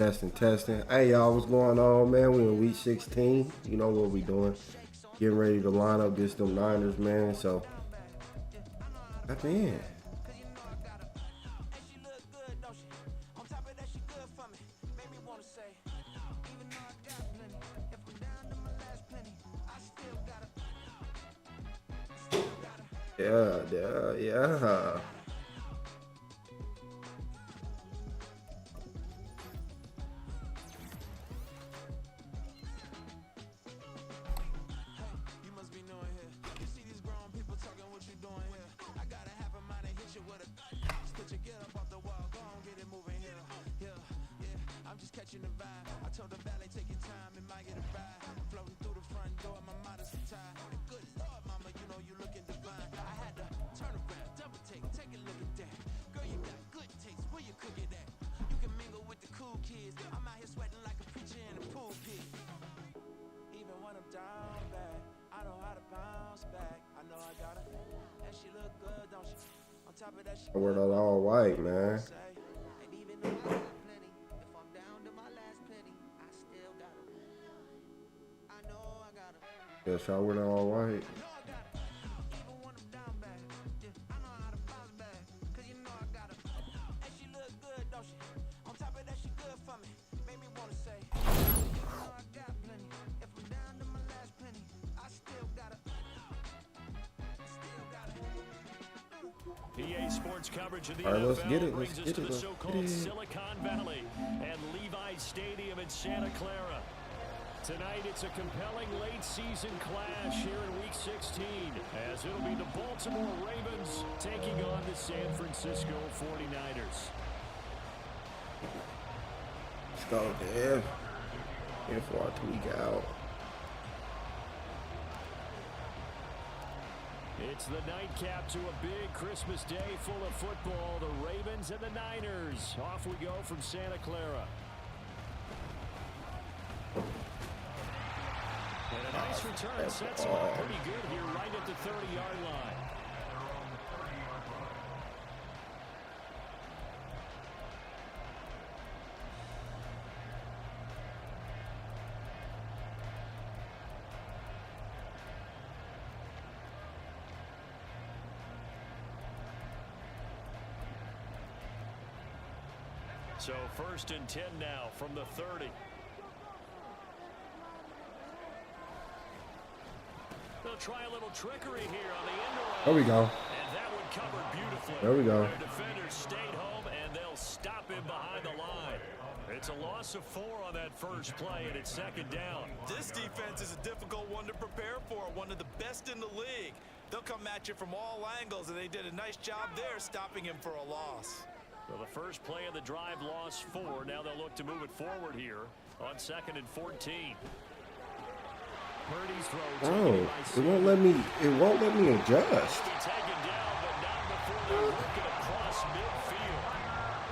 Testing. Hey, y'all, what's going on, man? We in week 16. You know what we doing. Getting ready to line up against them Niners, man. So, tap in. Yeah. I wear that all white, man. Yes, I wear that all white. PA Sports coverage of the all right, NFL let's get it. brings us to the so-called Silicon Valley and Levi's Stadium in Santa Clara. Tonight, it's a compelling late-season clash here in Week 16, as it'll be the Baltimore Ravens taking on the San Francisco 49ers. Let's go, Dev. Here for our tweak out. It's the nightcap to a big Christmas day full of football. The Ravens and the Niners. Off we go from Santa Clara. And a nice return sets him up pretty good here right at the 30-yard line. So 1st and 10 now from the 30. They'll try a little trickery here on the end around. There we go. And that one covered beautifully. There we go. Their defenders stayed home, and they'll stop him behind the line. It's a loss of 4 on that first play, and it's 2nd down. This defense is a difficult one to prepare for, one of the best in the league. They'll come at you from all angles, and they did a nice job there stopping him for a loss. So the first play of the drive lost 4. Now they'll look to move it forward here on 2nd and 14. Purdy's throw. Oh, it won't let me adjust. Taken down, but not before they work it across midfield.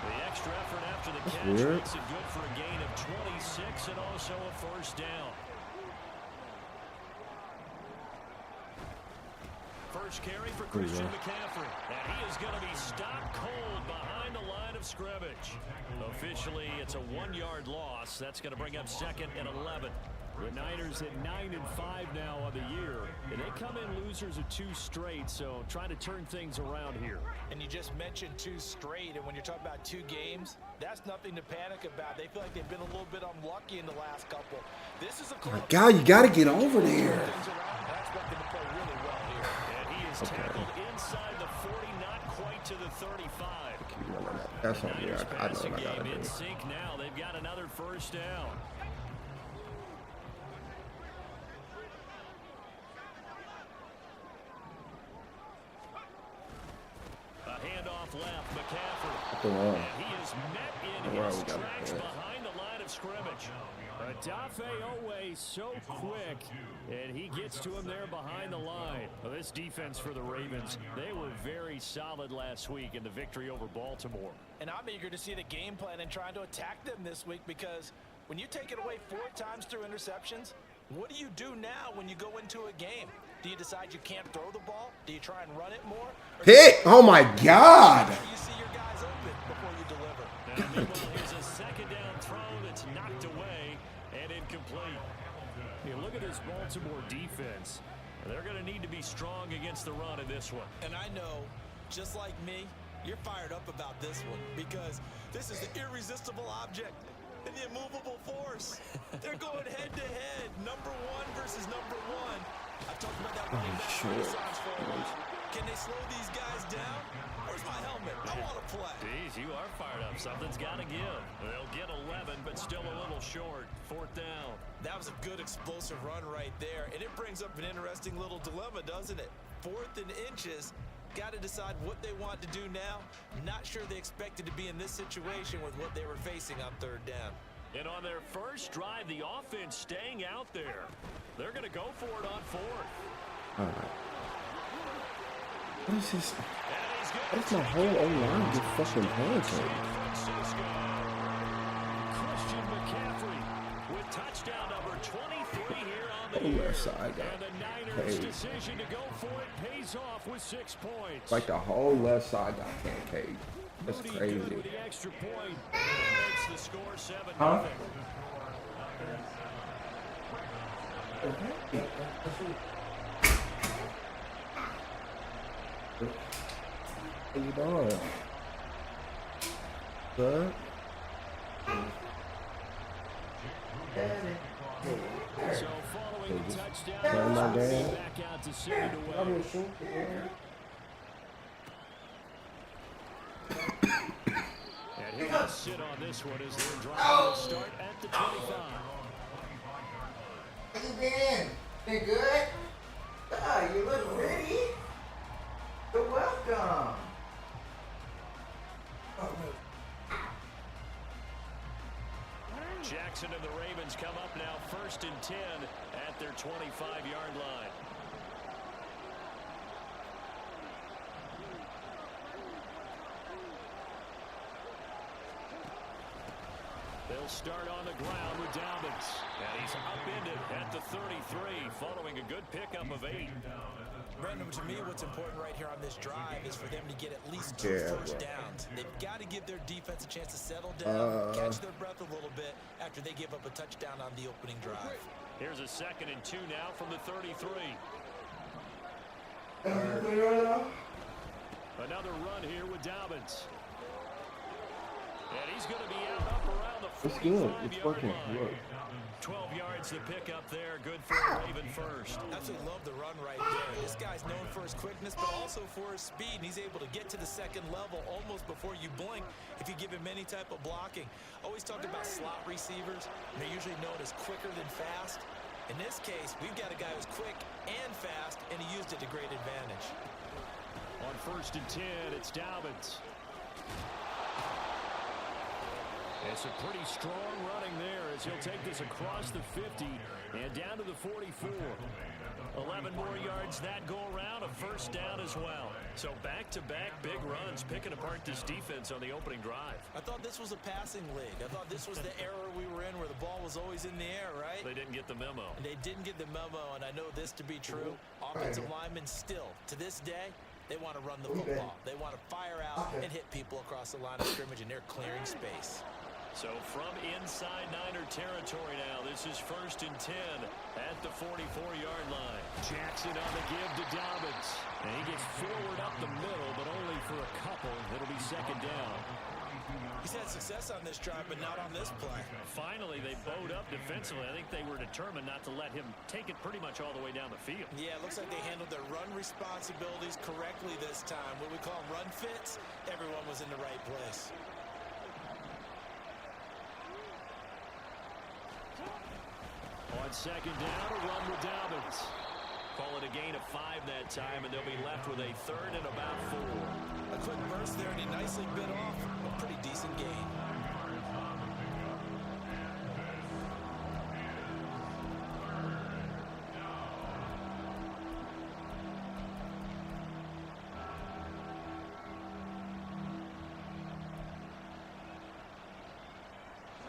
The extra effort after the catch makes it good for a gain of 26 and also a 1st down. First carry for Christian McCaffrey. And he is going to be stopped cold behind the line of scrimmage. Officially, it's a 1-yard loss. That's going to bring up 2nd and 11. The Niners at 9-5 now on the year. And they come in losers of 2 straight, so trying to turn things around here. And you just mentioned 2 straight, and when you're talking about 2 games, that's nothing to panic about. They feel like they've been a little bit unlucky in the last couple. This is a My God, you got to get over there. I expect them to play really well here. And he is tackled inside the 40, not quite to the 35. That's on me. I know what I got to do. In sync now. They've got another 1st down. Handoff left, McCaffrey. And he is met in his tracks behind the line of scrimmage. Adafe Owe so quick, and he gets to him there behind the line. Well, this defense for the Ravens, they were very solid last week in the victory over Baltimore. And I'm eager to see the game plan and trying to attack them this week, because when you take it away 4 times through interceptions, what do you do now when you go into a game? Do you decide you can't throw the ball? Do you try and run it more? Hit! Oh my God! You see your guys open before you deliver. And here's a 2nd down throw complete. You look at this Baltimore defense. They're going to need to be strong against the run in this one. And I know, just like me, you're fired up about this one because this is the irresistible object and the immovable force. They're going head-to-head, number one versus number one. I've talked about that running back renaissance for a while. Can they slow these guys down? Where's my helmet? I want to play. Jeez, you are fired up. Something's got to give. They'll get 11, but still a little short. 4th down. That was a good explosive run right there, and it brings up an interesting little dilemma, doesn't it? 4th and inches. Got to decide what they want to do now. Not sure they expected to be in this situation with what they were facing on 3rd down. And on their first drive, the offense staying out there. They're going to go for it on 4th. All right. What is this? That's my whole O-line get fucking pancaked. Christian McCaffrey with touchdown number 23 here on the Whole year. left side got And the Niners' paid. decision to go for it pays off with 6 points. Like the whole left side got pancaked. That's Moody crazy. good with the extra point. Makes the score 7-0. Huh? How you doing? Good? So following the touchdown, Turn my they'll dad. be back out to send it away. And he'll just sit on this one as their drive will start at the 25. How you been? Been good? Oh, you look pretty. You're welcome. Jackson and the Ravens come up now 1st and 10 at their 25-yard line. They'll start on the ground with Dobbins. And he's upended at the 33 following a good pickup of 8. Brandon, to me, what's important right here on this drive is for them to get at least 2 first downs. They've got to give their defense a chance to settle down, catch their breath a little bit after they give up a touchdown on the opening drive. Here's a 2nd and 2 now from the 33. Another run here with Dobbins. And he's going to be out up around the 45-yard It's good. It's working. line. Look. 12 yards to pick up there. Good for a Raven first. Absolutely love the run right there. This guy's known for his quickness, but also for his speed. And he's able to get to the 2nd level almost before you blink if you give him any type of blocking. Always talked about slot receivers. They're usually known as quicker than fast. In this case, we've got a guy who's quick and fast, and he used it to great advantage. On 1st and 10, it's Dobbins. It's a pretty strong running there as he'll take this across the 50 and down to the 44. 11 more yards that go around, a 1st down as well. So back-to-back big runs, picking apart this defense on the opening drive. I thought this was a passing league. I thought this was the era we were in where the ball was always in the air, right? They didn't get the memo. And they didn't get the memo, and I know this to be true. Offensive linemen still, to this day, they want to run the football. They want to fire out and hit people across the line of scrimmage, and they're clearing space. So from inside Niner territory now, this is 1st and 10 at the 44-yard line. Jackson on the give to Dobbins. And he gets forward up the middle, but only for a couple. It'll be 2nd down. He's had success on this drive, but not on this play. Finally, they bowed up defensively. I think they were determined not to let him take it pretty much all the way down the field. Yeah, it looks like they handled their run responsibilities correctly this time. What we call run fits, everyone was in the right place. On 2nd down, a run with Dobbins. Call it a gain of 5 that time, and they'll be left with a 3rd and about 4. A quick burst there, and he nicely bit off a pretty decent gain.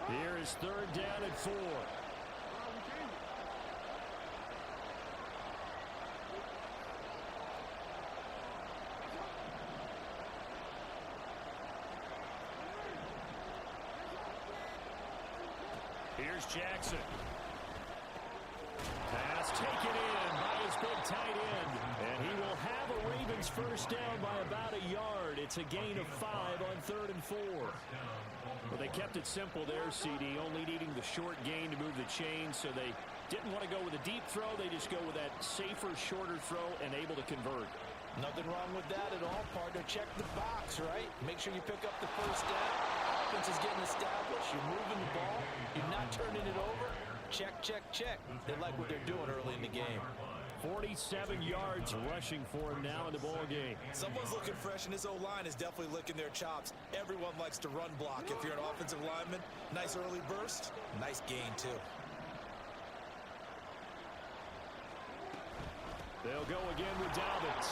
Here is 3rd down and 4. Here's Jackson. taken in by his big tight end. And he will have a Ravens first down by about a yard. It's a gain of 5 on 3rd and 4. Well, they kept it simple there, CD, only needing the short gain to move the chain, so they didn't want to go with a deep throw. They just go with that safer, shorter throw and able to convert. Nothing wrong with that at all, partner. Check the box, right? Make sure you pick up the first down. Offense is getting established. You're moving the ball. You're not turning it over. Check, check, check. They like what they're doing early in the game. 47 yards rushing for him now in the ball game. Someone's looking fresh, and his O-line is definitely licking their chops. Everyone likes to run block. If you're an offensive lineman, nice early burst, nice gain, too. They'll go again with Dobbins.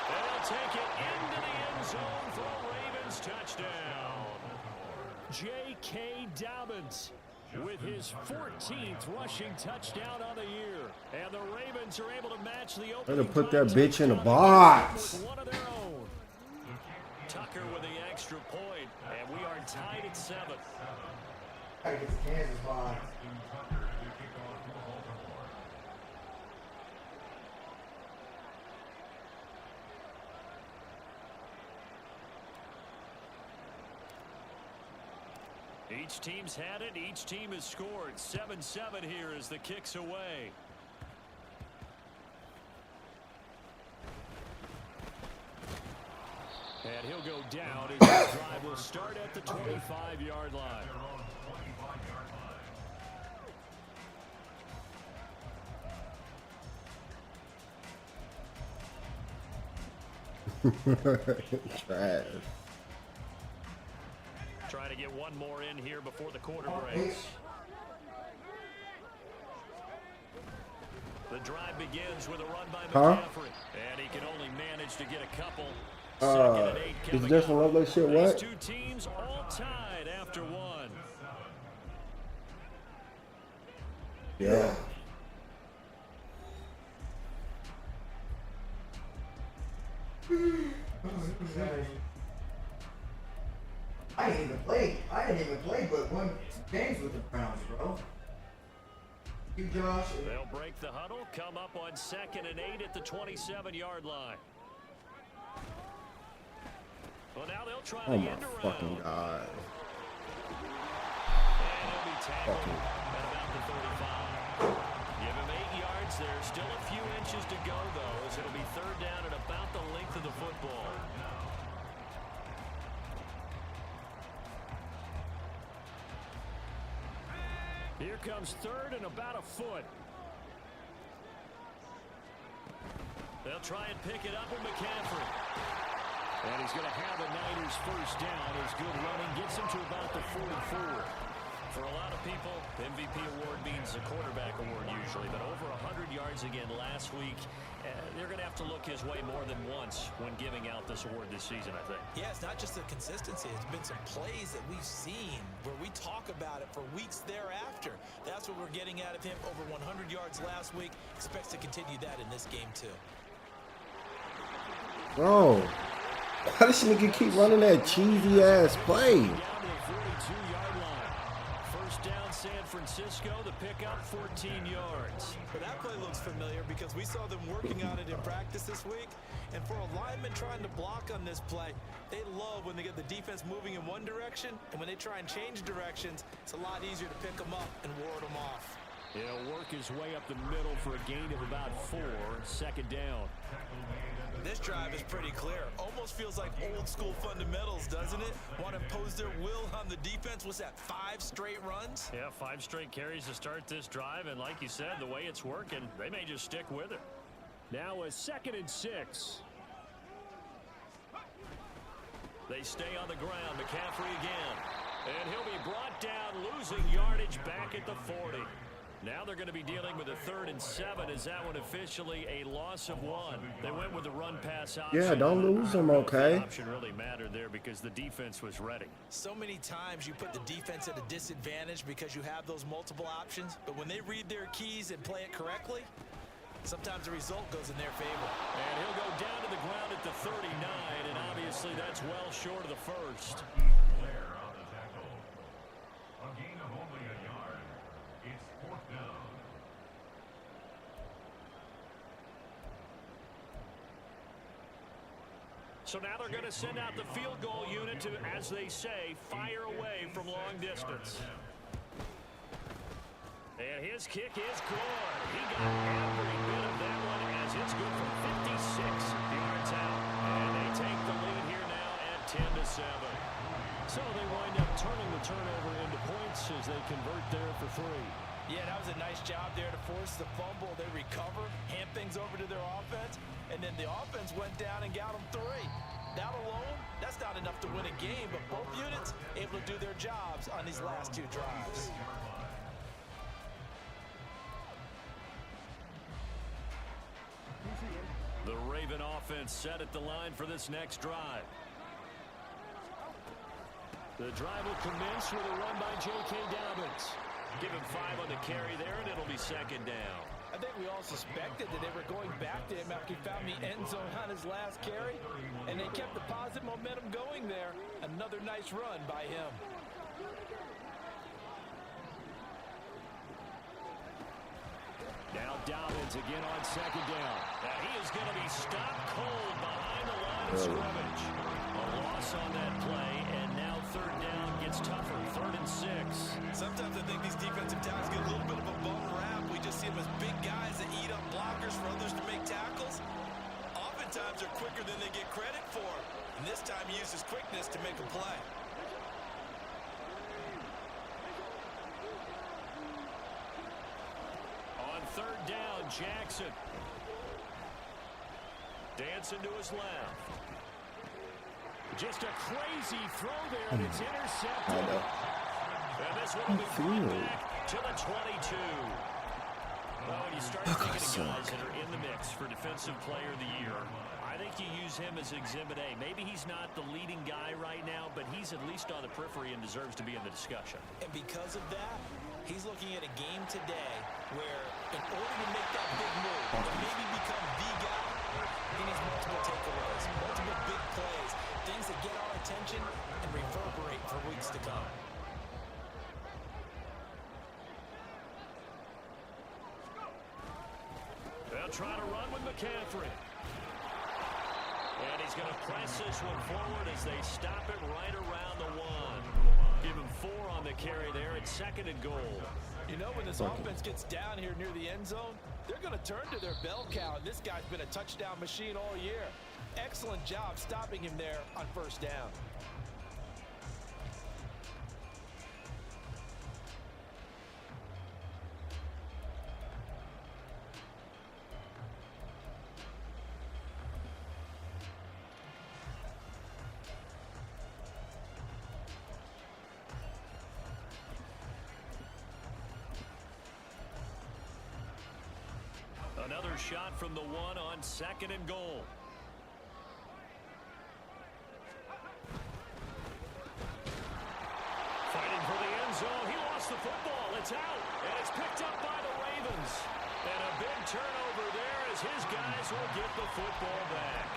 They'll take it into the end zone for a Ravens touchdown. J.K. Dobbins with his 14th rushing touchdown on the year. And the Ravens are able to match the opening. Better put that bitch in the box. With one of their own. Tucker with the extra point, and we are tied at 7. I get the Kansas box. Each team's had it. Each team has scored. 7-7 here as the kick's away. And he'll go down as the drive will start at the 25-yard line. Trash. Trying to get one more in here before the quarter breaks. The drive begins with a run by McCaffrey. And he can only manage to get a couple. Second and 8 Is coming this up. a lovely shit? These What? two teams all tied after one. Yeah. I didn't even play but one games with the Browns, bro. You, Josh. They'll break the huddle, come up on 2nd and 8 at the 27-yard line. Well, now they'll try Oh the my end around. fucking god. And he'll be tackled at about the 35. Give him 8 yards there. Still a few inches to go, though, as it'll be 3rd down at about the length of the football. Here comes 3rd and about a foot. They'll try and pick it up with McCaffrey. And he's going to have the Niners first down. His good running gets him to about the 44. For a lot of people, the MVP award means a quarterback award usually, but over 100 yards again last week. They're going to have to look his way more than once when giving out this award this season, I think. Yeah, it's not just the consistency. It's been some plays that we've seen where we talk about it for weeks thereafter. That's what we're getting out of him. Over 100 yards last week. Expects to continue that in this game, too. Bro, why does this nigga keep running that cheesy ass play? Down to the 42-yard line. First down, San Francisco. The pickup, 14 yards. But that play looks familiar because we saw them working on it in practice this week. And for a lineman trying to block on this play, they love when they get the defense moving in one direction. And when they try and change directions, it's a lot easier to pick them up and ward them off. He'll work his way up the middle for a gain of about 4. 2nd down. This drive is pretty clear. Almost feels like old school fundamentals, doesn't it? Want to impose their will on the defense. What's that, 5 straight runs? Yeah, 5 straight carries to start this drive. And like you said, the way it's working, they may just stick with it. Now a 2nd and 6. They stay on the ground. McCaffrey again. And he'll be brought down, losing yardage back at the 40. Now they're going to be dealing with a 3rd and 7. Is that one officially a loss of 1? They went with the run-pass option. Yeah, don't lose them, okay? The option really mattered there because the defense was ready. So many times you put the defense at a disadvantage because you have those multiple options. But when they read their keys and play it correctly, sometimes the result goes in their favor. And he'll go down to the ground at the 39, and obviously that's well short of the first. So now they're going to send out the field goal unit to, as they say, fire away from long distance. And his kick is good. He got every bit of that one as it's good from 56 yards out. And they take the lead here now at 10-7. So they wind up turning the turnover into points as they convert there for 3. Yeah, that was a nice job there to force the fumble. They recover, hand things over to their offense, and then the offense went down and got them 3. That alone, that's not enough to win a game, but both units able to do their jobs on these last 2 drives. The Raven offense set at the line for this next drive. The drive will commence with a run by J.K. Dobbins. Give him 5 on the carry there, and it'll be 2nd down. I think we all suspected that they were going back to him after he found the end zone on his last carry, and they kept the positive momentum going there. Another nice run by him. Now Dobbins again on 2nd down. Now he is going to be stopped cold behind the line of scrimmage. A loss on that play, and now 3rd down gets tougher. 3rd and 6. Sometimes I think these defensive tackles get a little bit of a bum rap. We just see them as big guys that eat up blockers for others to make tackles. Oftentimes they're quicker than they get credit for. And this time he used his quickness to make a play. On 3rd down, Jackson. Dancing to his left. Just a crazy throw there, and it's intercepted. And this one will be brought back to the 22. Well, when you start thinking of guys that are in the mix for Defensive Player of the Year, I think you use him as Exhibit A. Maybe he's not the leading guy right now, but he's at least on the periphery and deserves to be in the discussion. And because of that, he's looking at a game today where, in order to make that big move, and maybe become the guy, he needs multiple takeaways, multiple big plays, things that get our attention and reverberate for weeks to come. They'll try to run with McCaffrey. And he's going to press this one forward as they stop it right around the 1. Give him 4 on the carry there at 2nd and goal. You know, when this offense gets down here near the end zone, they're going to turn to their bell cow. And this guy's been a touchdown machine all year. Excellent job stopping him there on 1st down. Another shot from the 1 on 2nd and goal. Fighting for the end zone. He lost the football. It's out. And it's picked up by the Ravens. And a big turnover there as his guys will get the football back.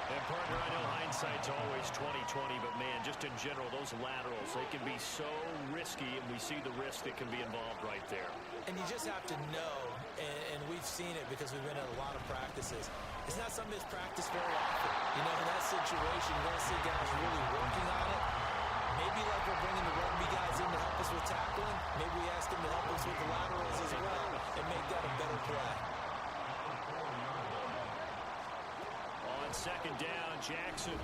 And partner, I know hindsight's always 20/20, but man, just in general, those laterals, they can be so risky, and we see the risk that can be involved right there. And you just have to know, and we've seen it because we've been at a lot of practices. It's not something that's practiced very often. You know, in that situation, you're going to see guys really working on it. Maybe like we're bringing the rugby guys in to help us with tackling. Maybe we ask them to help us with the laterals as well and make that a better play. On 2nd down, Jackson.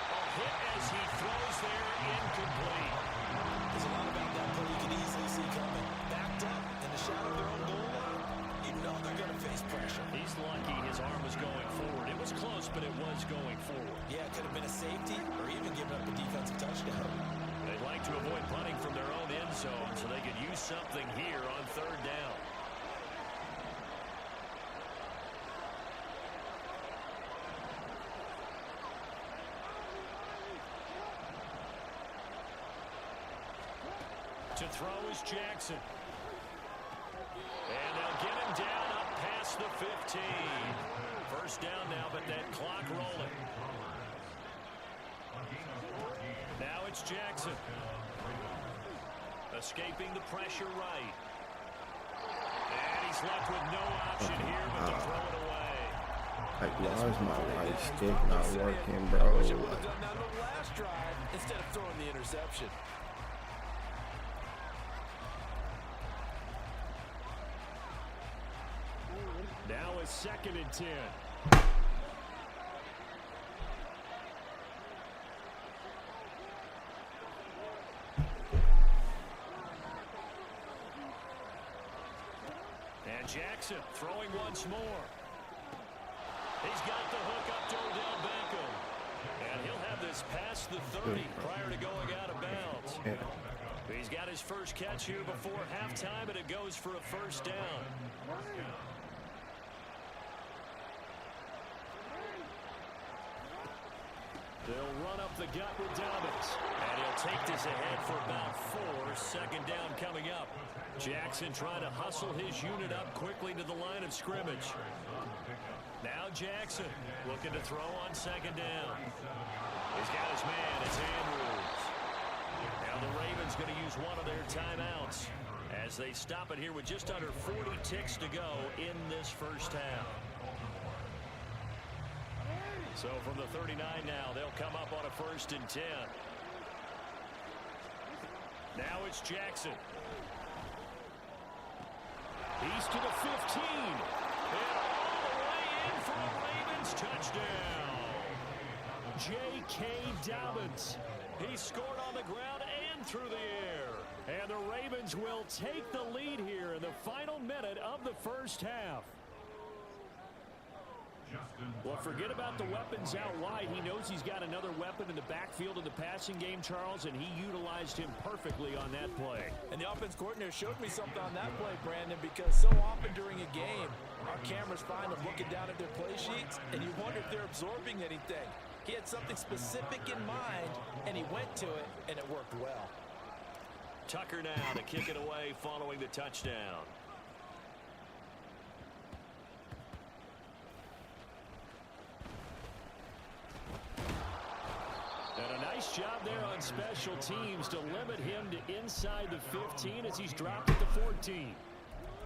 A hit as he throws there, incomplete. There's a lot about that play you can easily see coming. Backed up in the shadow of their own goal line, you know they're going to face pressure. He's lucky his arm was going forward. It was close, but it was going forward. Yeah, it could have been a safety or even giving up a defensive touchdown. They'd like to avoid punting from their own end zone so they could use something here on 3rd down. To throw is Jackson. And they'll get him down up past the 15. 1st down now, but that clock rolling. Now it's Jackson. Escaping the pressure right. And he's left with no option here but to throw it away. Like, why is my right stick not working, I bro? wish I would have done that on the last drive instead of throwing the interception. Now it's 2nd and 10. And Jackson throwing once more. He's got the hook up to Odell Beckham. And he'll have this past the 30 prior to going out of bounds. Yeah. He's got his first catch here before halftime, and it goes for a first down. They'll run up the gut with Dobbins. And he'll take this ahead for about 4. 2nd down coming up. Jackson trying to hustle his unit up quickly to the line of scrimmage. Now Jackson looking to throw on 2nd down. He's got his man. It's Andrews. Now the Ravens going to use one of their timeouts as they stop it here with just under 40 ticks to go in this first half. So from the 39 now, they'll come up on a 1st and 10. Now it's Jackson. He's to the 15. And all the way in for a Ravens touchdown. J.K. Dobbins. He scored on the ground and through the air. And the Ravens will take the lead here in the final minute of the first half. Well, forget about the weapons out wide. He knows he's got another weapon in the backfield in the passing game, Charles, and he utilized him perfectly on that play. And the offense coordinator showed me something on that play, Brandon, because so often during a game, our cameras find them looking down at their play sheets, and you wonder if they're absorbing anything. He had something specific in mind, and he went to it, and it worked well. Tucker now to kick it away following the touchdown. And a nice job there on special teams to limit him to inside the 15 as he's dropped at the 14.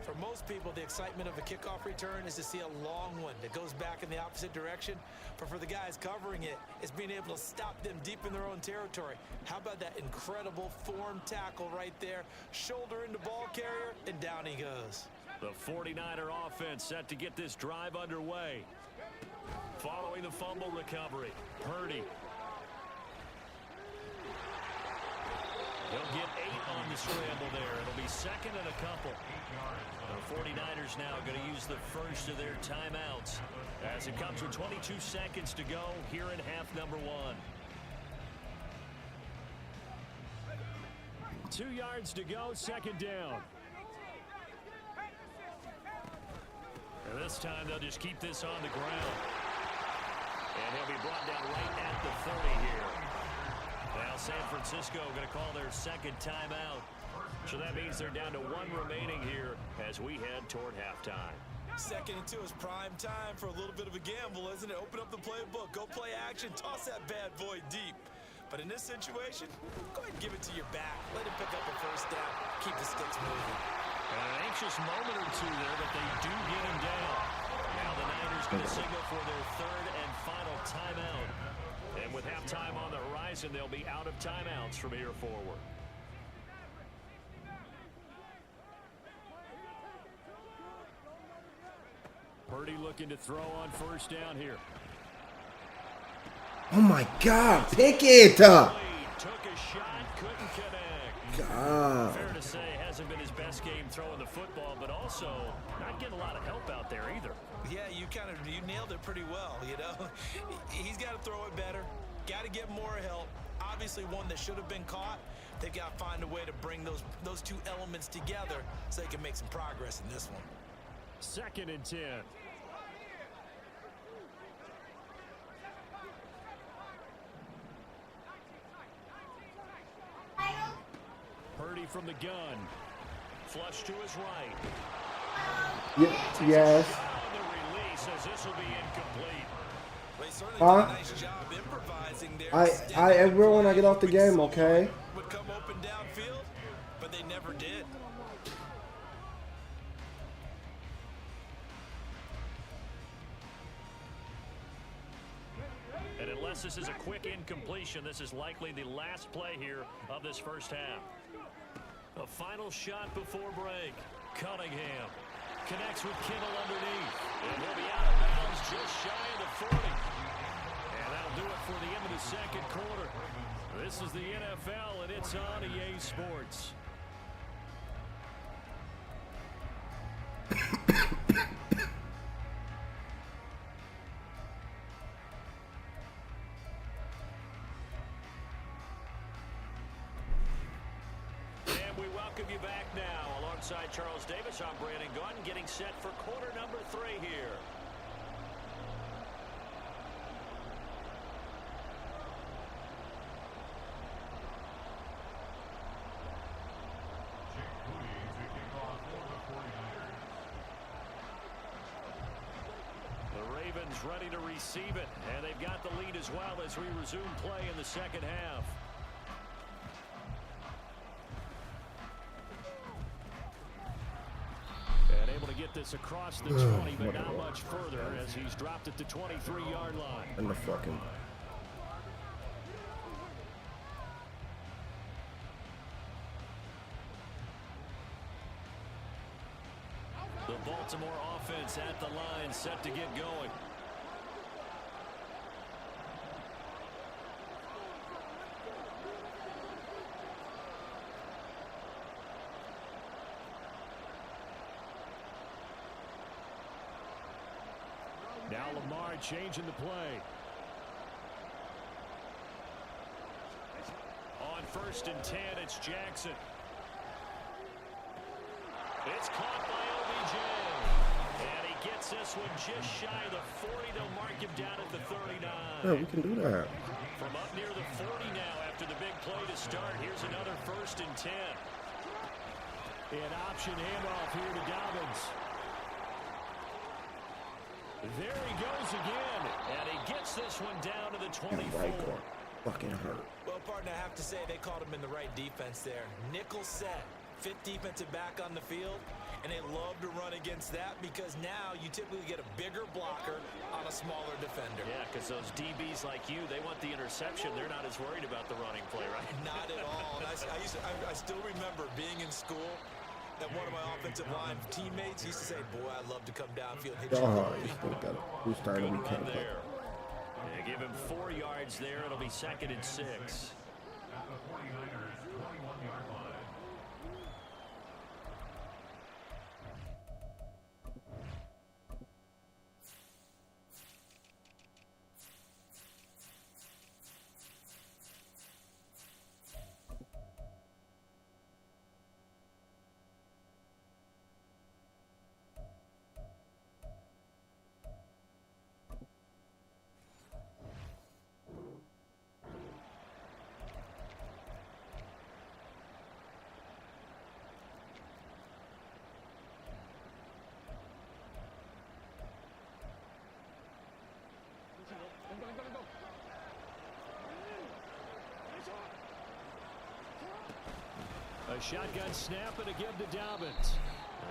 For most people, the excitement of a kickoff return is to see a long one that goes back in the opposite direction. But for the guys covering it, it's being able to stop them deep in their own territory. How about that incredible form tackle right there? Shoulder into ball carrier, and down he goes. The 49er offense set to get this drive underway. Following the fumble recovery, Purdy. He'll get 8 on the scramble there. It'll be 2nd and a couple. The 49ers now going to use the first of their timeouts as it comes with 22 seconds to go here in half number 1. 2 yards to go, 2nd down. And this time they'll just keep this on the ground. And he'll be brought down right at the 30 here. Now San Francisco going to call their 2nd timeout. So that means they're down to 1 remaining here as we head toward halftime. 2nd and 2 is prime time for a little bit of a gamble, isn't it? Open up the playbook, go play action, toss that bad boy deep. But in this situation, go ahead and give it to your back. Let him pick up a first down. Keep the sticks moving. An anxious moment or two there, but they do get him down. Now the Niners going to signal for their 3rd and final timeout. And with halftime on the horizon, they'll be out of timeouts from here forward. Purdy looking to throw on 1st down here. Oh my God, pick it! Took a shot, couldn't connect. God. Fair to say, hasn't been his best game throwing the football, but also not getting a lot of help out there either. Yeah, you nailed it pretty well, you know. He's got to throw it better. Got to get more help. Obviously one that should have been caught. They've got to find a way to bring those 2 elements together so they can make some progress in this one. 2nd and 10. Purdy from the gun. Flush to his right. Yes. The release as this will be incomplete. Well, he certainly did a nice job improvising there. I will when I get off the game, okay? Would come open downfield, but they never did. Unless this is a quick incompletion, this is likely the last play here of this first half. A final shot before break. Cunningham connects with Kittle underneath. And he'll be out of bounds just shy of the 40. And that'll do it for the end of the second quarter. This is the NFL, and it's on EA Sports. Welcome you back now. Alongside Charles Davis, I'm Brandon Gunn, getting set for quarter number 3 here. The Ravens ready to receive it, and they've got the lead as well as we resume play in the second half. To get this across the 20, but not much further as he's dropped at the 23-yard line. And the fucking... The Baltimore offense at the line, set to get going. Now Lamar changing the play. On 1st and 10, it's Jackson. It's caught by OBJ. And he gets this one just shy of the 40. They'll mark him down at the 39. Yeah, we can do that. From up near the 40 now after the big play to start. Here's another 1st and 10. An option handoff here to Dobbins. There he goes again, and he gets this one down to the 24. Right guard. Fucking hurt. Well, partner, I have to say they called him in the right defense there. Nickel set, 5th defensive back on the field, and they love to run against that because now you typically get a bigger blocker on a smaller defender. Yeah, because those DBs like you, they want the interception. They're not as worried about the running play, right? Not at all. And I still remember being in school. And one of my offensive line teammates used to say, boy, I'd love to come downfield, hit you. Who started? We can't play. There. Yeah, give him 4 yards there. It'll be 2nd and 6. A shotgun snap and a give to Dobbins.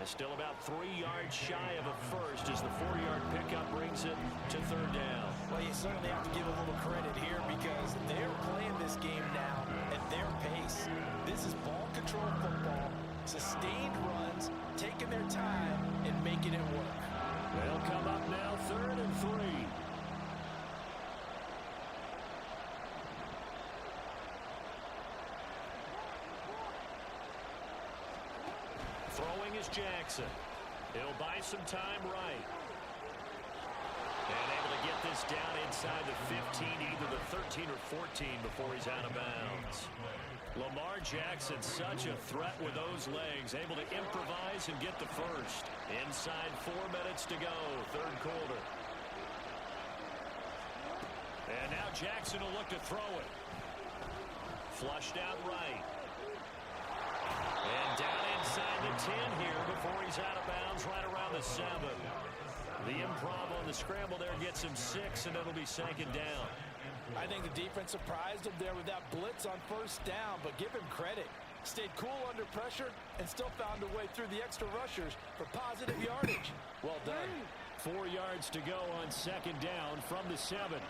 Still about 3 yards shy of a first as the 4-yard pickup brings it to 3rd down. Well, you certainly have to give a little credit here because they're playing this game now at their pace. This is ball control football, sustained runs, taking their time and making it work. They'll come up now 3rd and 3. Throwing is Jackson. He'll buy some time right. And able to get this down inside the 15, either the 13 or 14 before he's out of bounds. Lamar Jackson, such a threat with those legs, able to improvise and get the first. Inside 4 minutes to go, 3rd quarter. And now Jackson will look to throw it. Flushed out right. And down inside the 10 here before he's out of bounds, right around the 7. The improv on the scramble there gets him 6, and it'll be 2nd down. I think the defense surprised him there with that blitz on 1st down, but give him credit. Stayed cool under pressure and still found a way through the extra rushers for positive yardage. Well done. 4 yards to go on 2nd down from the 7.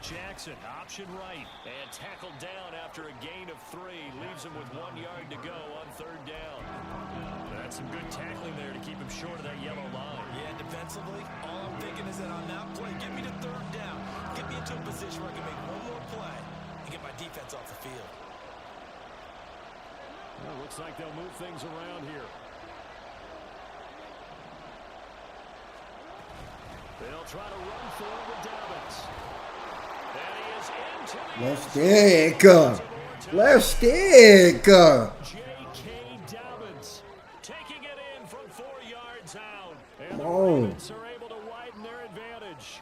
Jackson, option right, and tackled down after a gain of 3. Leaves him with 1 yard to go on 3rd down. That's some good tackling there to keep him short of that yellow line. Yeah, defensively, all I'm thinking is that on that play, get me to 3rd down. Get me into a position where I can make one more play and get my defense off the field. Well, looks like they'll move things around here. They'll try to run for it with Dobbins. And he is into the Left stick. Left stick. J.K. Dobbins taking it in from 4 yards out. And Come the on. Ravens are able to widen their advantage.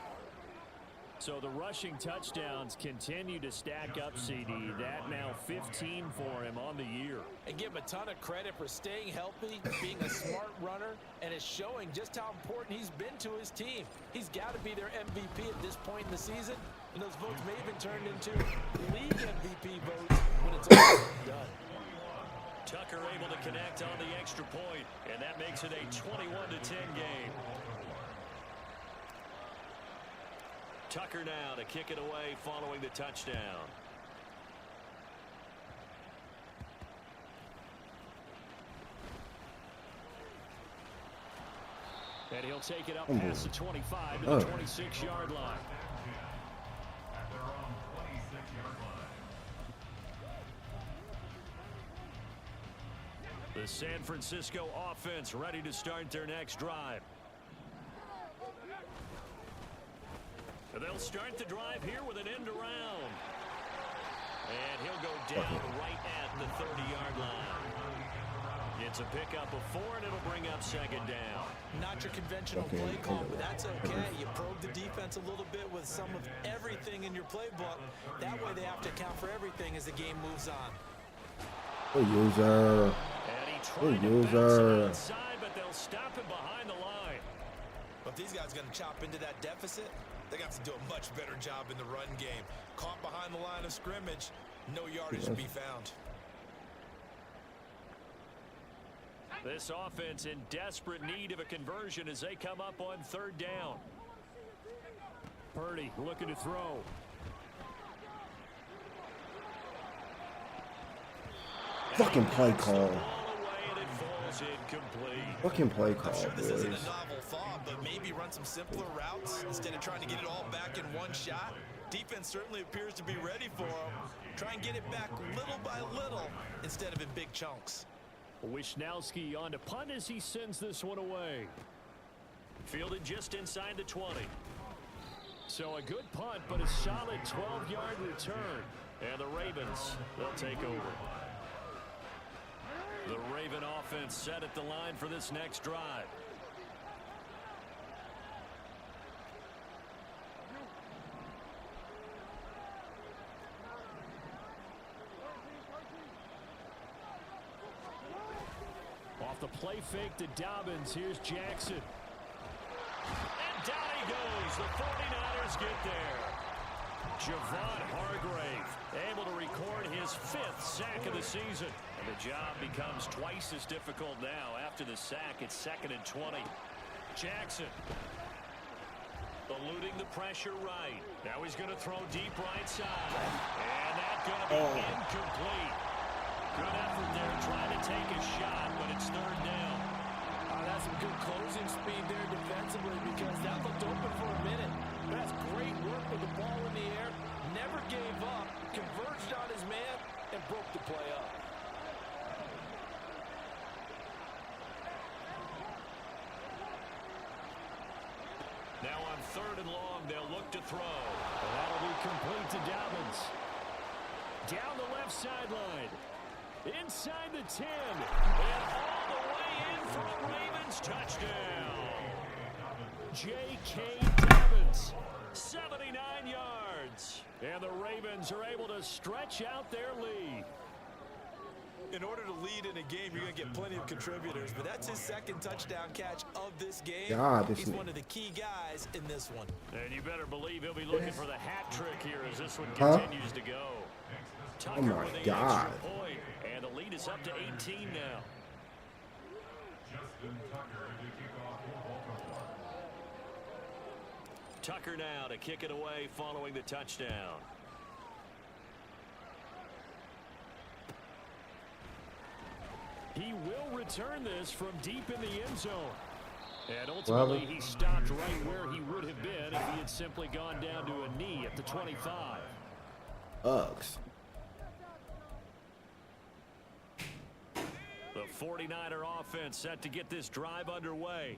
So the rushing touchdowns continue to stack up, CD. That now 15 for him on the year. And give him a ton of credit for staying healthy, being a smart runner, and is showing just how important he's been to his team. He's got to be their MVP at this point in the season, and those votes may have been turned into league MVP votes when it's all said and done. Tucker able to connect on the extra point, and that makes it a 21-10 game. Tucker now to kick it away following the touchdown. And he'll take it up past the 25 to the 26-yard line. The San Francisco offense ready to start their next drive. They'll start the drive here with an end around. And he'll go down right at the 30-yard line. It's a pickup of 4, and it'll bring up 2nd down. Not your conventional play call, but that's okay. You probe the defense a little bit with some of everything in your playbook. That way they have to account for everything as the game moves on. User. And he tried to bounce it outside, but they'll stop him behind the line. But if these guys are going to chop into that deficit, they got to do a much better job in the run game. Caught behind the line of scrimmage, no yardage to be found. This offense in desperate need of a conversion as they come up on 3rd down. Purdy looking to throw. Fucking play call. Fucking play call, I'm sure this boys. isn't a novel thought, but maybe run some simpler routes instead of trying to get it all back in one shot. Defense certainly appears to be ready for them. Try and get it back little by little instead of in big chunks. Wisnowski on to punt as he sends this one away. Fielded just inside the 20. So a good punt, but a solid 12-yard return. And the Ravens, they'll take over. The Raven offense set at the line for this next drive. Off the play fake to Dobbins. Here's Jackson. And down he goes. The 49ers get there. Javon Hargrave able to record his 5th sack of the season. And the job becomes twice as difficult now. After the sack, it's 2nd and 20. Jackson eluding the pressure right. Now he's going to throw deep right side. And that's going to be incomplete. Good effort there trying to take a shot, but it's 3rd down. That's some good closing speed there defensively because that looked open for a minute. But that's great work with the ball in the air. Never gave up, converged on his man, and broke the play up. Now on 3rd and long, they'll look to throw. And that'll be complete to Dobbins. Down the left sideline. Inside the 10. And all the way in for a Ravens touchdown. J.K. Dobbins, 79 yards. And the Ravens are able to stretch out their lead. In order to lead in a game, you're going to get plenty of contributors, but that's his 2nd touchdown catch of this game. He's one of the key guys in this one. And you better believe he'll be looking for the hat trick here as this one continues to go. Tucker Oh my with the God. extra point, and the lead is up to 18 now. Tucker now to kick it away following the touchdown. He will return this from deep in the end zone. And ultimately, he stopped right where he would have been if he had simply gone down to a knee at the 25. Uggs. The 49er offense set to get this drive underway.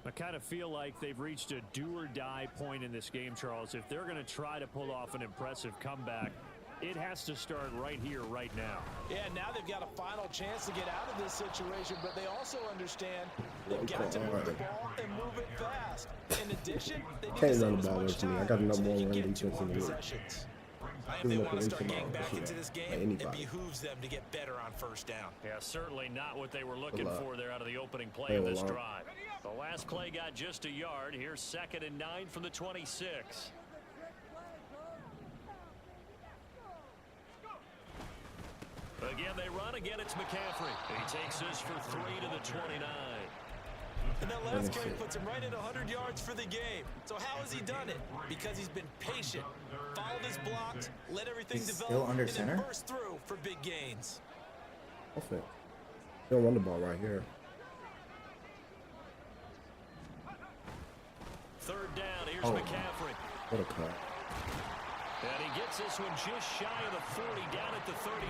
I kind of feel like they've reached a do-or-die point in this game, Charles. If they're going to try to pull off an impressive comeback, it has to start right here, right now. Yeah, now they've got a final chance to get out of this situation, but they also understand they've got to move the ball and move it fast. In addition, they need to save as much time I got the number so they one can run get 2 defense more in the league. possessions. If they want to start getting back into this game, it behooves them to get better on first down. Yeah, certainly not what they were looking for there out of the opening play of this drive. The last play got just a yard. Here's 2nd and 9 from the 26. Again, they run. Again, it's McCaffrey. He takes this for 3 to the 29. And that last carry puts him right at 100 yards for the game. So how has he done it? Because he's been patient, followed his blocks, let everything develop, under and center? then burst through for big gains. Okay. Don't run the ball right here. 3rd down. Here's McCaffrey. What a cut. And he gets this one just shy of the 40, down at the 39.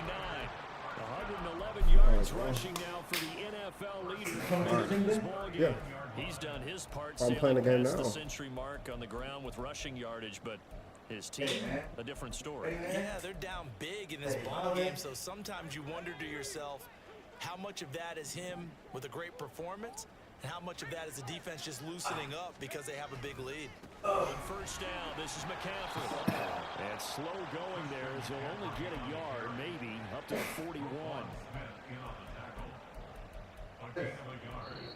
111 yards rushing now for the NFL leader in this ball game. He's done his part sailing past the century mark on the ground with rushing yardage, but his team, a different story. Yeah, they're down big in this ball game, so sometimes you wonder to yourself how much of that is him with a great performance and how much of that is the defense just loosening up because they have a big lead. On 1st down, this is McCaffrey. And slow going there as he'll only get a yard, maybe, up to the 41.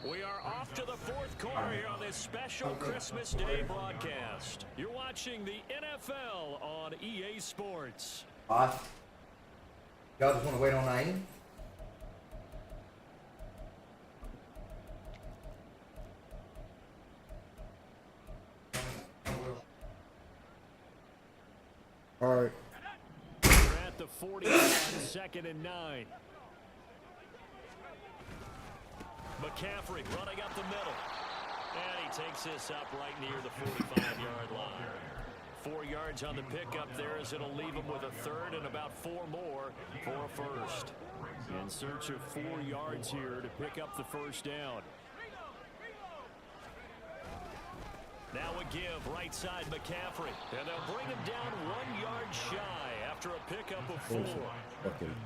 We are off to the 4th quarter here on this special Christmas Day broadcast. You're watching the NFL on EA Sports. Boss, y'all just want to wait on 90? All right. We're at the 41, 2nd and 9. McCaffrey running up the middle. And he takes this up right near the 45-yard line. 4 yards on the pickup there as it'll leave him with a 3rd and about 4 more for a 1st. In search of 4 yards here to pick up the 1st down. Now a give, right side McCaffrey. And they'll bring him down 1 yard shy after a pickup of 4.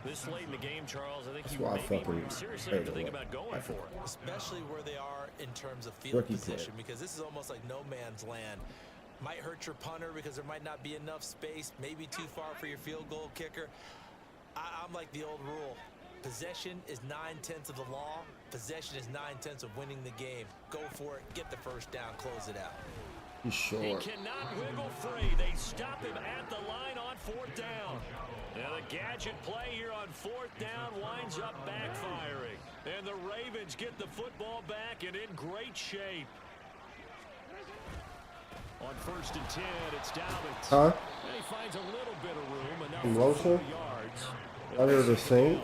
This late in the game, Charles, I think you maybe seriously have to think about going for it. Especially where they are in terms of field position, because this is almost like no man's land. Might hurt your punter because there might not be enough space, maybe too far for your field goal kicker. I'm like the old rule. Possession is 9/10 of the law. Possession is 9/10 of winning the game. Go for it, get the 1st down, close it out. He's short. He cannot wiggle free. They stop him at the line on 4th down. Now the gadget play here on 4th down winds up backfiring. And the Ravens get the football back and in great shape. On 1st and 10, it's Dobbins. And he finds a little bit of room, enough for 4 yards. Under the sink.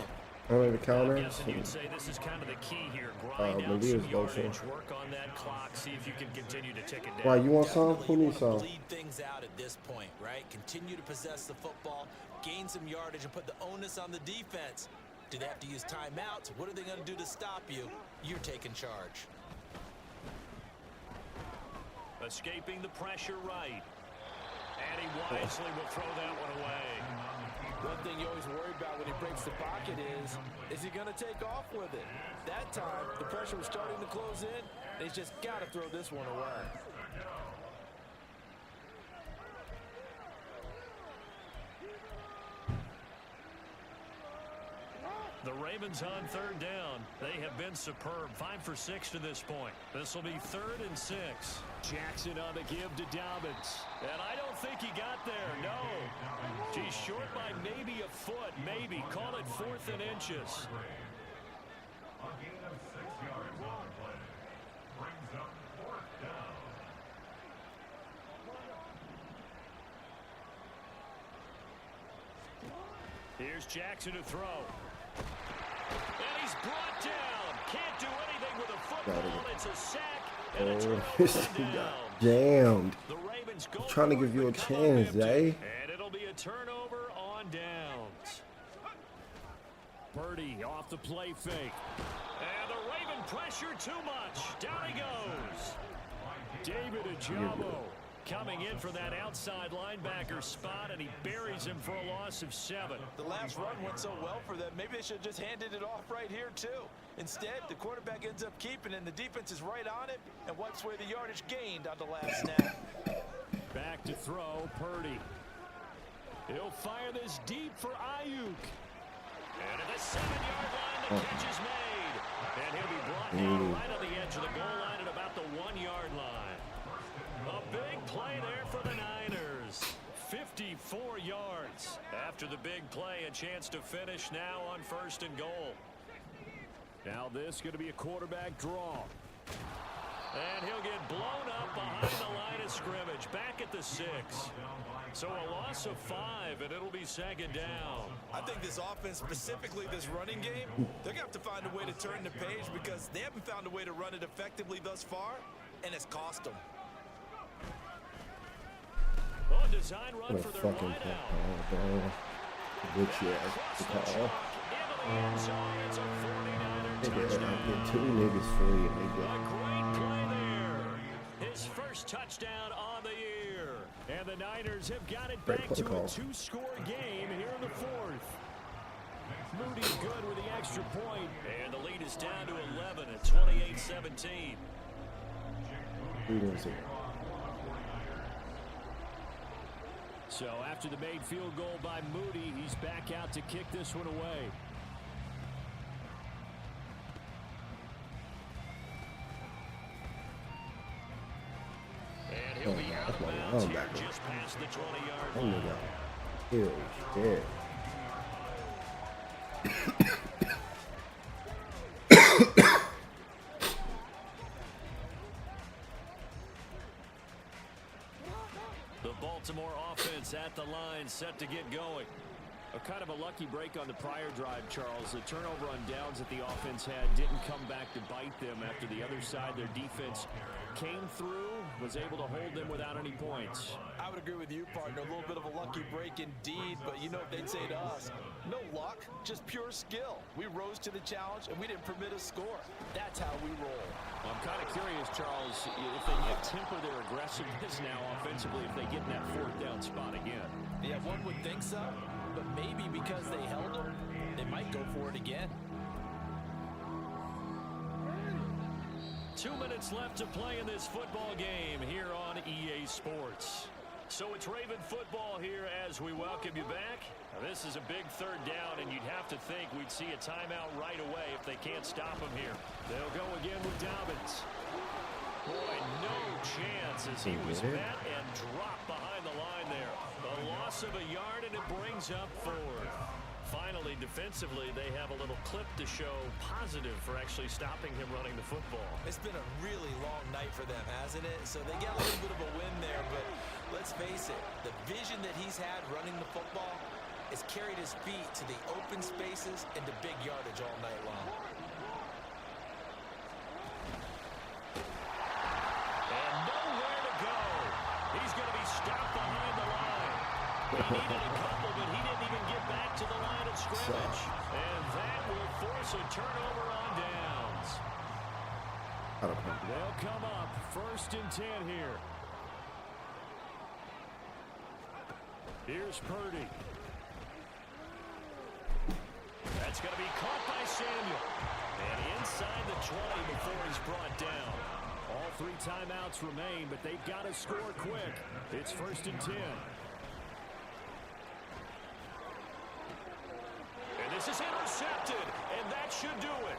Under the counter. I'm guessing you'd say this is kind of the key here. Grind out some yardage, work on that clock, see if you can continue to tick it down. Why, you want some? Who needs some? Lead things out at this point, right? Continue to possess the football, gain some yardage, and put the onus on the defense. Do they have to use timeouts? What are they going to do to stop you? You're taking charge. Escaping the pressure right. And he wisely will throw that one away. One thing you always worry about when he breaks the pocket is he going to take off with it? That time, the pressure was starting to close in, and he's just got to throw this one away. The Ravens on 3rd down. They have been superb. 5 for 6 to this point. This will be 3rd and 6. Jackson on the give to Dobbins. And I don't think he got there. No. He's short by maybe a foot. Maybe. Call it 4th and inches. Here's Jackson to throw. And he's brought down. Can't do anything with a football. It's a sack. And a turnover down. Jammed. The Ravens go Trying to give you a chance, eh? And it'll be a turnover on downs. Purdy off the play fake. And the Raven pressure too much. Down he goes. David Ajabo coming in for that outside linebacker spot, and he buries him for a loss of 7. The last run went so well for them. Maybe they should have just handed it off right here, too. Instead, the quarterback ends up keeping it, and the defense is right on it and wipes away the yardage gained on the last snap. Back to throw, Purdy. He'll fire this deep for Ayuk. And at the 7-yard line, the catch is made. And he'll be brought down right on the edge of the goal line at about the 1-yard line. A big play there for the Niners. 54 yards. After the big play, a chance to finish now on 1st and goal. Now this going to be a quarterback draw. And he'll get blown up behind the line of scrimmage. Back at the 6. So a loss of 5, and it'll be 2nd down. I think this offense, specifically this running game, they're going to have to find a way to turn the page because they haven't found a way to run it effectively thus far, and it's cost them. Oh, design run for their fucking wideout. Which yeah, the call. It's a 49er Get touchdown. 2 niggas free. A great play there. His first touchdown on the year. And the Niners have got it back to a 2-score game here in the 4th. Moody good with the extra point. And the lead is down to 11 at 28-17. So after the made field goal by Moody, he's back out to kick this one away. And he'll be out of bounds here just past the 20-yard line. Yeah. The Baltimore offense at the line, set to get going. A kind of a lucky break on the prior drive, Charles. The turnover on downs that the offense had didn't come back to bite them after the other side. Their defense came through, was able to hold them without any points. I would agree with you, partner. A little bit of a lucky break indeed, but you know what they'd say to us? No luck, just pure skill. We rose to the challenge, and we didn't permit a score. That's how we roll. I'm kind of curious, Charles, if they need to temper their aggressiveness now offensively if they get in that 4th down spot again. Yeah, one would think so, but maybe because they held them, they might go for it again. 2 minutes left to play in this football game here on EA Sports. So it's Raven football here as we welcome you back. Now this is a big 3rd down, and you'd have to think we'd see a timeout right away if they can't stop him here. They'll go again with Dobbins. Boy, no chance as he was met and dropped behind the line there. A loss of a yard, and it brings up 4th. Finally, defensively, they have a little clip to show positive for actually stopping him running the football. It's been a really long night for them, hasn't it? So they get a little bit of a win there, but let's face it, the vision that he's had running the football has carried his feet to the open spaces and to big yardage all night long. And nowhere to go. He's going to be stopped behind the line. He needed a couple, but he didn't even get back to the line of scrimmage. And that will force a turnover on downs. They'll come up 1st and 10 here. Here's Purdy. That's going to be caught by Samuel. And inside the 20 before he's brought down. All 3 timeouts remain, but they've got to score quick. It's 1st and 10. And this is intercepted, and that should do it.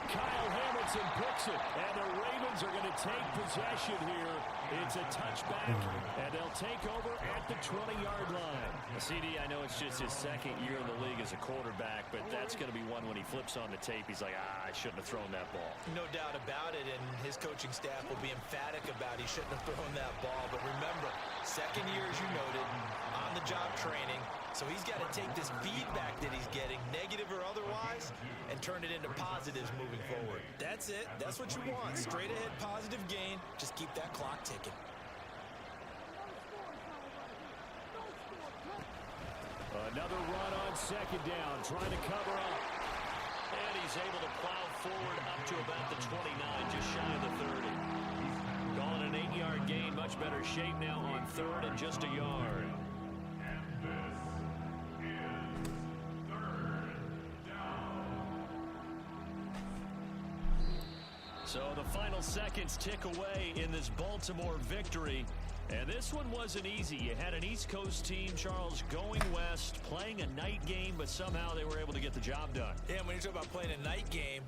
Kyle Hamilton Lawrence and picks it. And the Ravens are going to take possession here. It's a touchback, and they'll take over at the 20-yard line. CD, I know it's just his second year in the league as a quarterback, but that's going to be one when he flips on the tape. He's like, I shouldn't have thrown that ball. No doubt about it, and his coaching staff will be emphatic about he shouldn't have thrown that ball. But remember, second year, as you noted, on-the-job training. So he's got to take this feedback that he's getting, negative or otherwise, and turn it into positives moving forward. That's it. That's what you want. Straight ahead positive gain. Just keep that clock ticking. Another run on second down, trying to cover up. And he's able to plow forward up to about the 29, just shy of the 30. Calling an 8-yard gain, much better shape now on third and just a yard. So the final seconds tick away in this Baltimore victory. And this one wasn't easy. You had an East Coast team, Charles, going west, playing a night game, but somehow they were able to get the job done. Yeah, when you talk about playing a night game,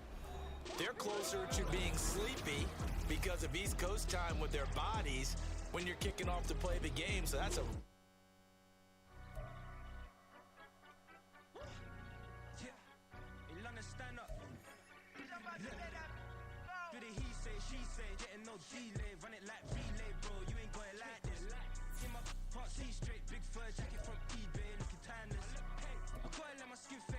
they're closer to being sleepy because of East Coast time with their bodies when you're kicking off to play the game. So that's a... delay, run it like relay, bro. You ain't got it like this. In my part C straight, big fur jacket from eBay, looking timeless. I gotta let my skin fade.